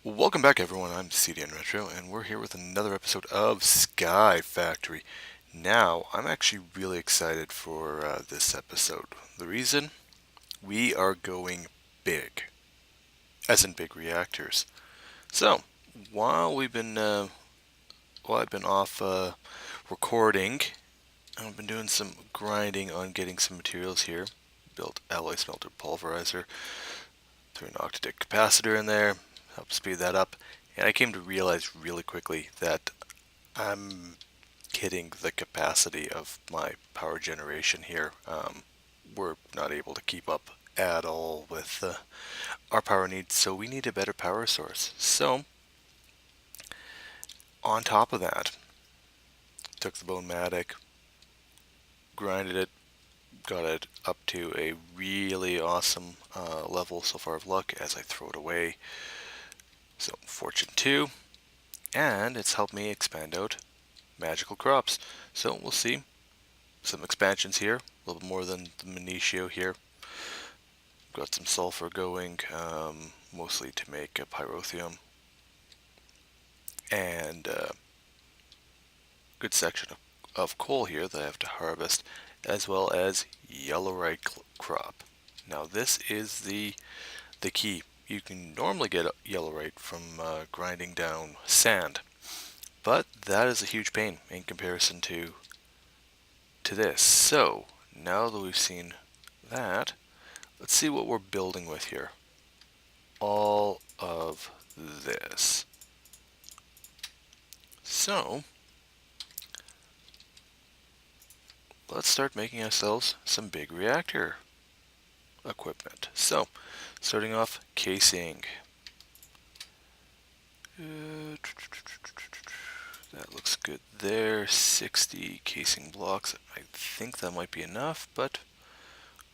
Welcome back, everyone. I'm CDN Retro, and we're here with another episode of Sky Factory. Now, I'm actually really excited for this episode. The reason? We are going big, as in big reactors. So, while we've been, while I've been off recording, I've been doing some grinding on getting some materials here. Built alloy smelter pulverizer, threw an octadic capacitor in there, help speed that up. And I came to realize really quickly that I'm hitting the capacity of my power generation here. We're not able to keep up at all with our power needs, so we need a better power source. So, on top of that, took the bone matic, grinded it, got it up to a really awesome level so far of luck as I throw it away. So, Fortune 2, and it's helped me expand out magical crops. So, we'll see some expansions here, a little bit more than the Minitio here. Got some sulfur going, mostly to make a pyrotheum, and a good section of coal here that I have to harvest, as well as yellowite crop. Now this is the key. You can normally get yellowite from grinding down sand, but that is a huge pain in comparison to this. So now that we've seen that, let's see what we're building with here. All of this. So, let's start making ourselves some big reactor equipment. So, starting off, casing. That looks good there. 60 casing blocks. I think that might be enough, but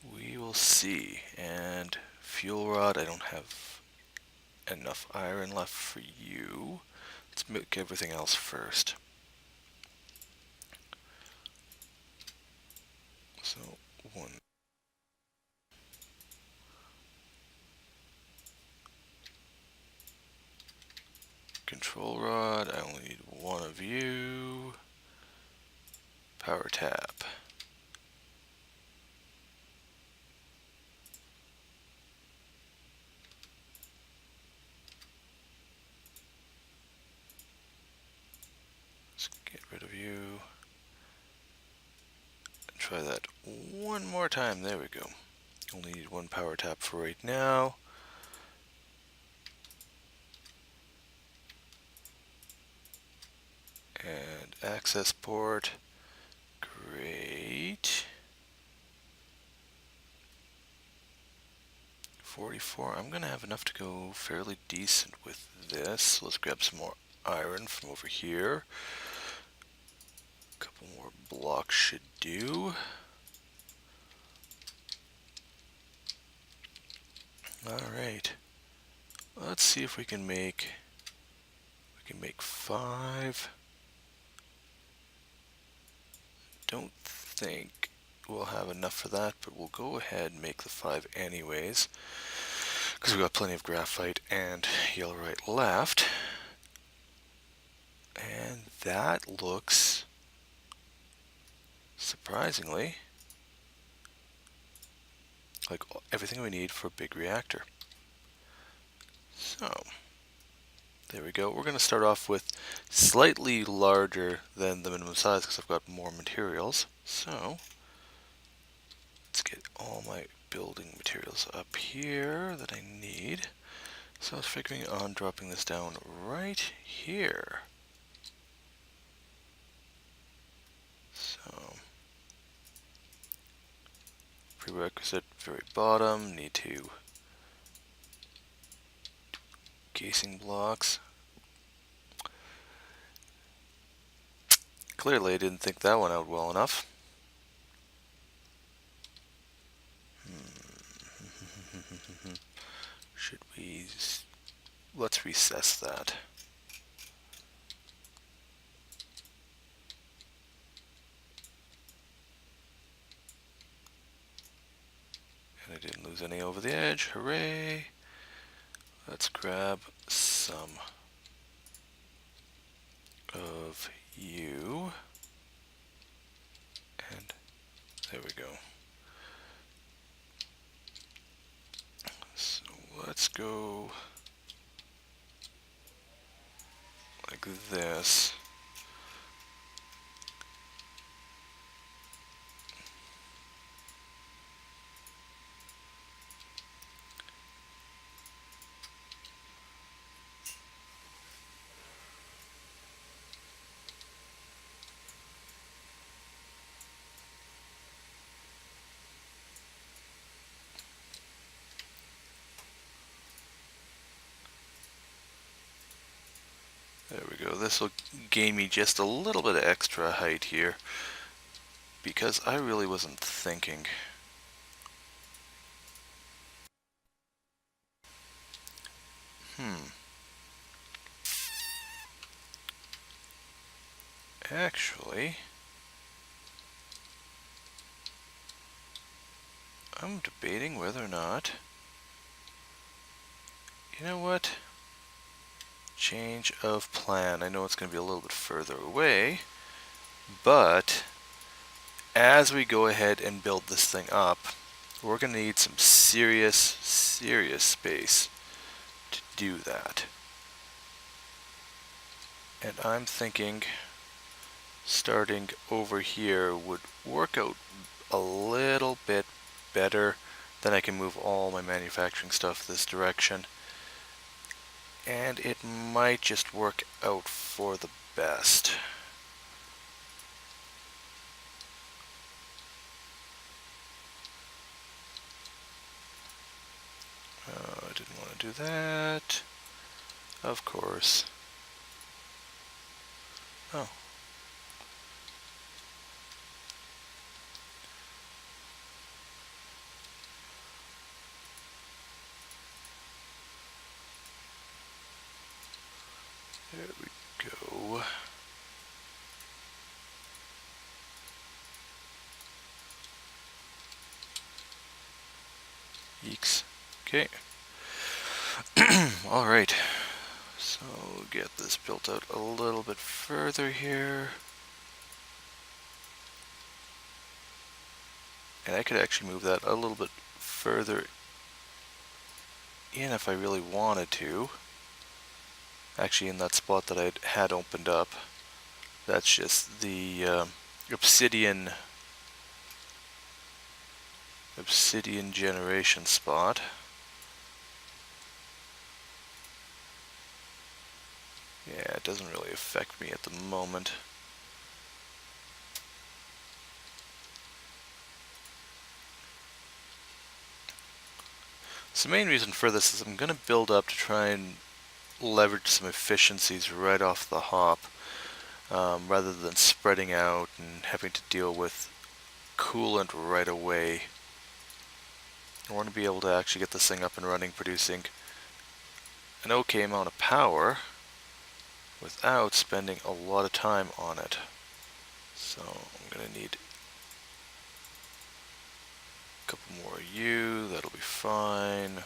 we will see. And fuel rod, I don't have enough iron left for you. Let's make everything else first. So, one. Control rod, I only need one of you. Power tap. Let's get rid of you. Try that one more time. There we go. Only need one power tap for right now. And access port. Great. 44. I'm going to have enough to go fairly decent with this. Let's grab some more iron from over here. A couple more blocks should do. Alright. Let's see if we can make 5. Don't think we'll have enough for that, but we'll go ahead and make the 5 anyways, because we've got plenty of graphite and yellowite left. And that looks surprisingly like everything we need for a big reactor. So there we go. We're going to start off with slightly larger than the minimum size because I've got more materials. So let's get all my building materials up here that I need. So I was figuring on dropping this down right here. So prerequisite very bottom, need to casing blocks. Clearly I didn't think that one out well enough. Should we... let's recess that. And I didn't lose any over the edge, hooray! Let's grab some of you. And there we go. So let's go like this. There we go. This will gain me just a little bit of extra height here because I really wasn't thinking. Actually, I'm debating whether or not, you know what? Change of plan. I know it's going to be a little bit further away, but as we go ahead and build this thing up, we're going to need some serious space to do that. And I'm thinking starting over here would work out a little bit better. Then I can move all my manufacturing stuff this direction. And it might just work out for the best. I didn't want to do that. Of course. Oh. There we go. Yeeks. Okay. Alright. So get this built out a little bit further here. And I could actually move that a little bit further in if I really wanted to. Actually, in that spot that I had opened up. That's just the obsidian generation spot. Yeah, it doesn't really affect me at the moment. So the main reason for this is I'm going to build up to try and leverage some efficiencies right off the hop, rather than spreading out and having to deal with coolant right away. I want to be able to actually get this thing up and running, producing an okay amount of power without spending a lot of time on it. So I'm going to need a couple more of you, that'll be fine.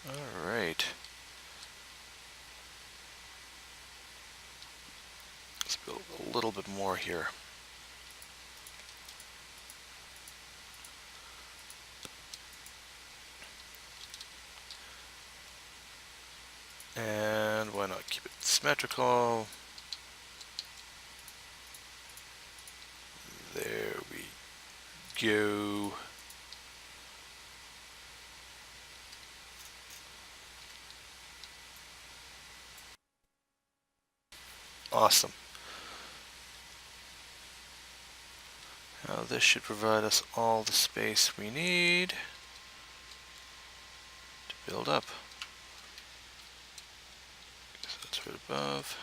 Alright. Let's build a little bit more here. And why not keep it symmetrical? There we go. Awesome. Now this should provide us all the space we need to build up. So that's right above.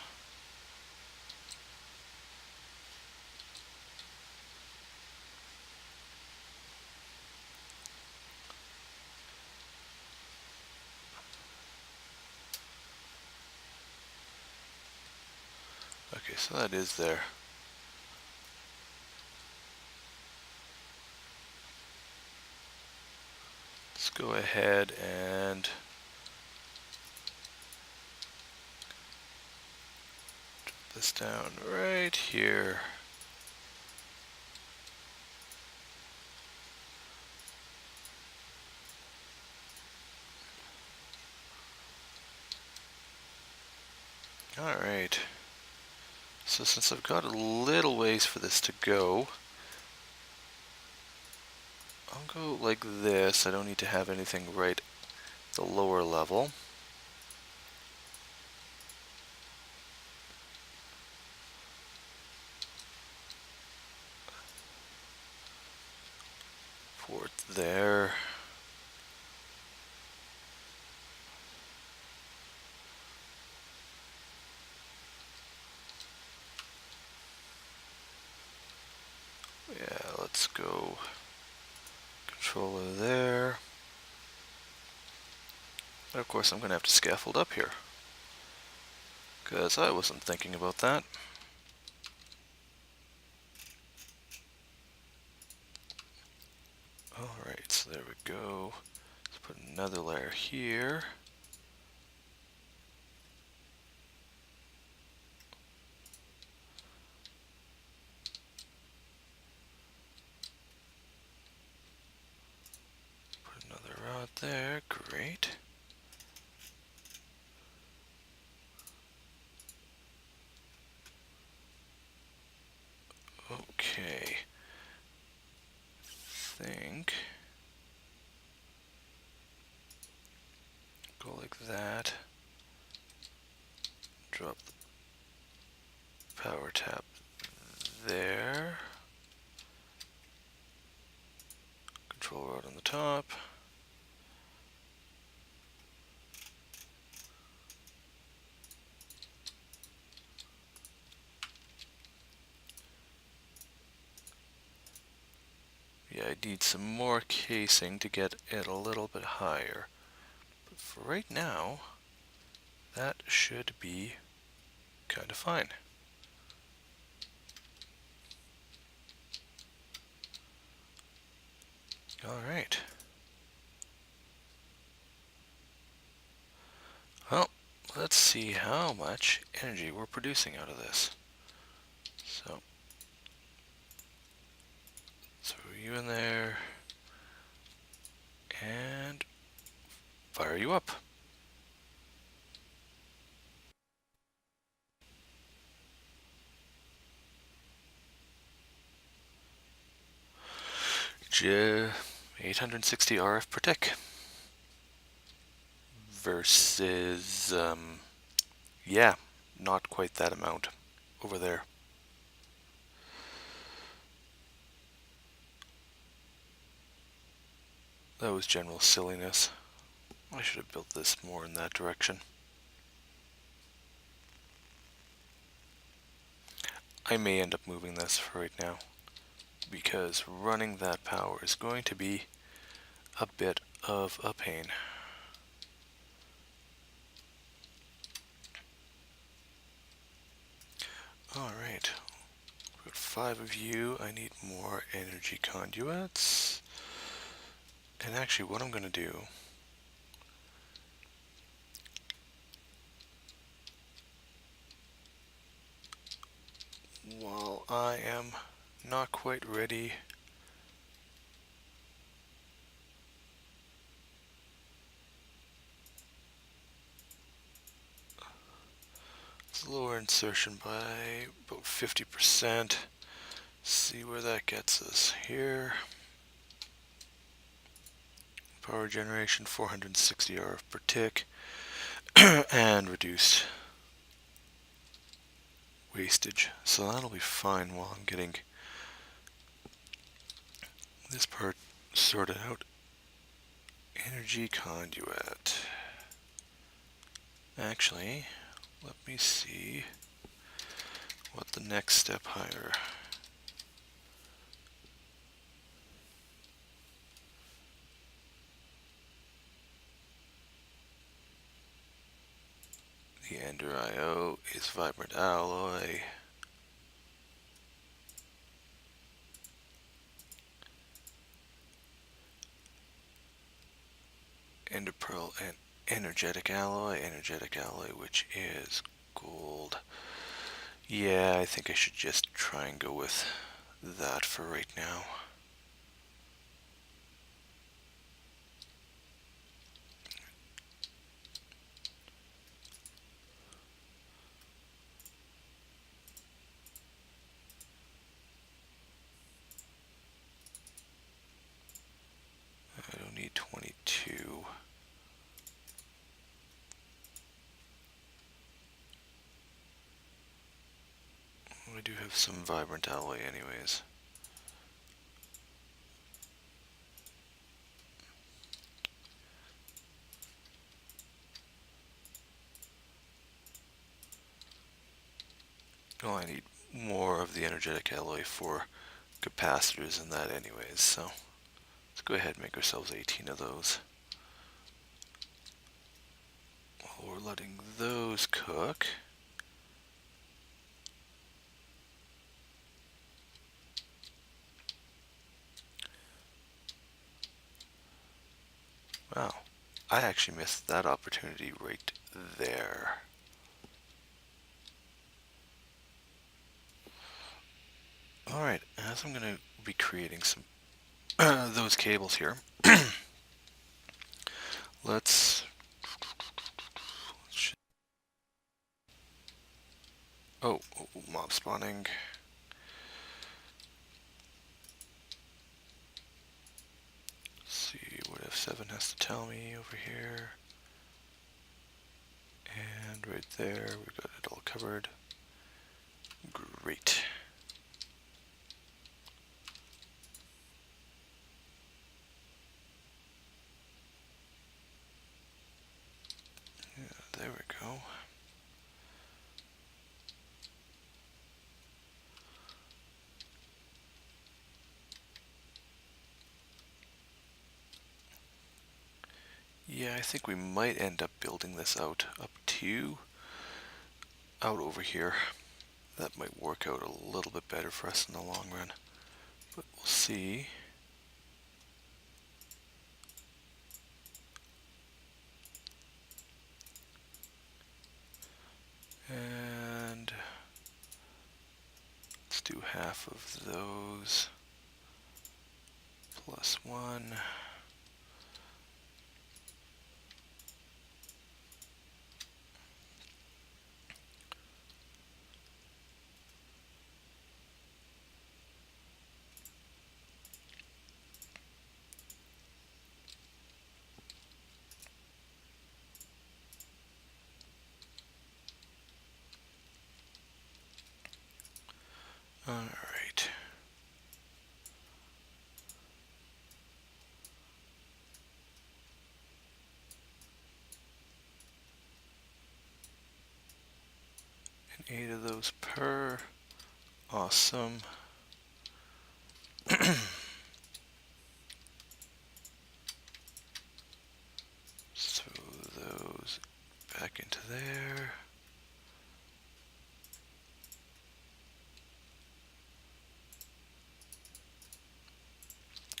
Okay, so that is there. Let's go ahead and this down right here. Alright. So since I've got a little ways for this to go, I'll go like this. I don't need to have anything right at the lower level. Fourth there. Yeah, let's go controller there. And of course I'm going to have to scaffold up here, because I wasn't thinking about that. Alright, so there we go. Let's put another layer here. Put another rod there, great. Okay. Think. Go like that. Drop the power tap there. Control rod on the top. Yeah, I need some more casing to get it a little bit higher. But for right now, that should be kind of fine. Alright. Well, let's see how much energy we're producing out of this. So, throw you in there, and fire you up. J 860 RF per tick versus, yeah, not quite that amount over there. That was general silliness. I should have built this more in that direction. I may end up moving this for right now, because running that power is going to be a bit of a pain. Alright, we've got 5 of you. I need more energy conduits. And actually what I'm going to do, while I am not quite ready lower insertion by about 50%. See where that gets us here. Power generation 460 RF per tick and reduced wastage. So that'll be fine while I'm getting this part sorted out. Energy conduit. Actually, let me see what the next step higher. The Ender IO is vibrant alloy. Ender pearl and energetic alloy, which is gold. Yeah, I think I should just try and go with that for right now. I don't need 22. I do have some vibrant alloy anyways. Oh, I need more of the energetic alloy for capacitors and that anyways, so let's go ahead and make ourselves 18 of those. While we're letting those cook, wow, I actually missed that opportunity right there. Alright, as I'm going to be creating some those cables here, let's... Oh, mob spawning. Let's see what F7 has to tell me over here. And right there, we've got it all covered. Great. Yeah, there we go. Yeah, I think we might end up building this out over here. That might work out a little bit better for us in the long run, but we'll see. And let's do half of those plus one. Alright. And 8 of those per. Awesome. So those back into there.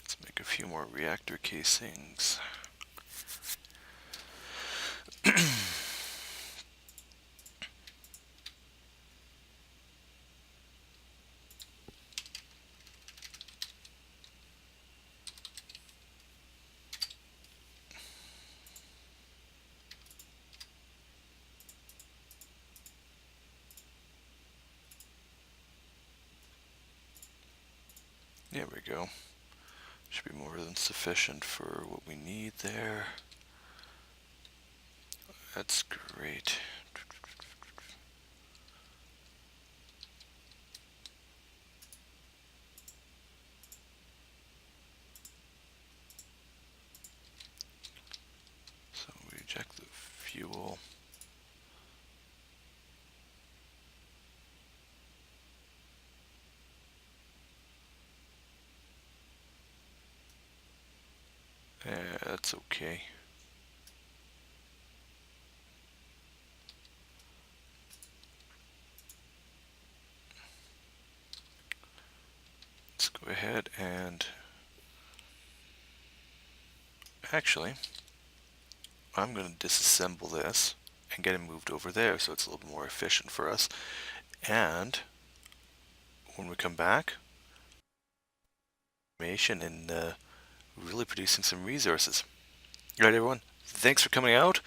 Let's make a few more reactor casings. There we go. Should be more than sufficient for what we need there. That's great. So we eject the fuel. That's okay. Let's go ahead and actually, I'm going to disassemble this and get it moved over there so it's a little more efficient for us. And when we come back, information and really producing some resources. All right, everyone. Thanks for coming out.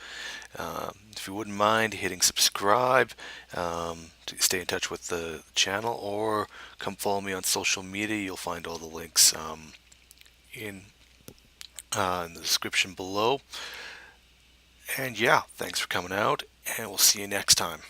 If you wouldn't mind hitting subscribe to stay in touch with the channel, or come follow me on social media. You'll find all the links in in the description below. And yeah, thanks for coming out, and we'll see you next time.